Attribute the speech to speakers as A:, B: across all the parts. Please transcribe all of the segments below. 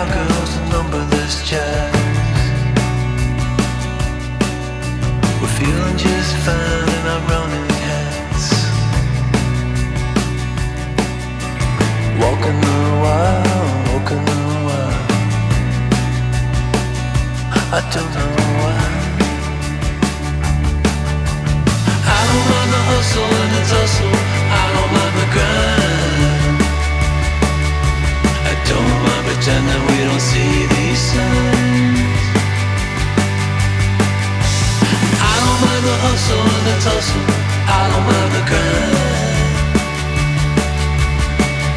A: cowgirls and numberless chats. We're feeling just fine in our running hats. Walking the wild, walking the wild. I don't know why. I don't mind the hustle and the tussle. I don't mind the grind. I don't mind pretending we don't see these signs. I don't mind the hustle and the tussle. I don't mind the grind.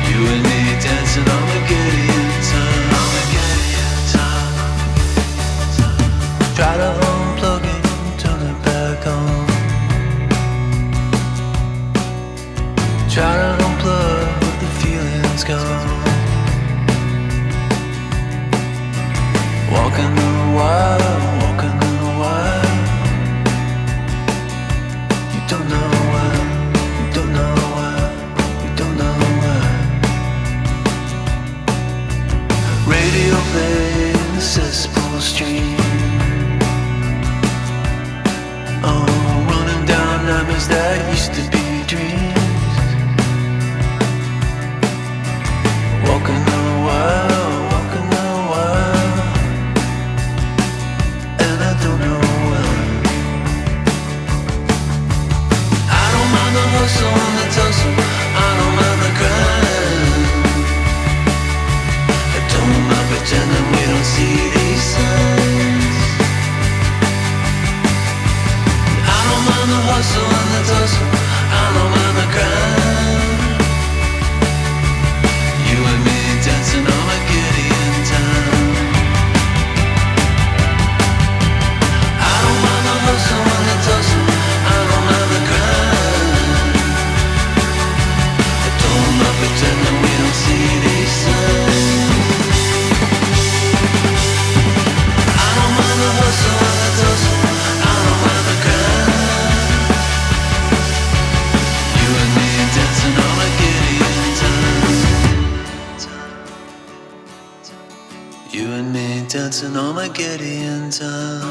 A: You and me dancing on the Gideon time. On the Gideon time. Try to unplug it, turn it back on. Try to unplug, but the feeling's gone. Walking the wild, walking the wild. You don't know why, you don't know why, you don't know why. Radio play in the cesspool stream. Oh, running down nightmares that used to be dreams. Walking the wild, walking the wild. And I don't know why. I don't mind the hustle and the tussle. I don't mind the grind. I don't mind pretending we don't see these signs. I don't mind the hustle and the tussle. I don't mind the grind. You and me dancing on a Gideon time. I don't mind the hustle and the tussle. I don't mind the grind. I don't mind pretending we don't see these signs. I don't mind the hustle and the tussle. I don't mind the grind. You and me dancing on a Gideon time. You and me dancing on my Gideon time.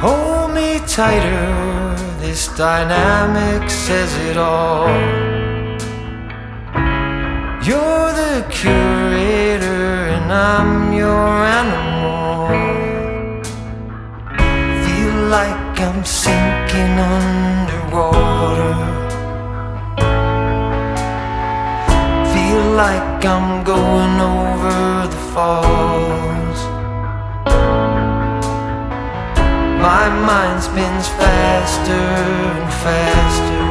B: Hold me tighter, this dynamic says it all. You're the curator and I'm your animal. Feel like I'm sinking underwater. Feel like I'm going over the falls. My mind spins faster and faster.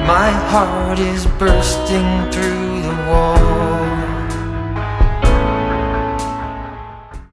B: My heart is bursting through the walls.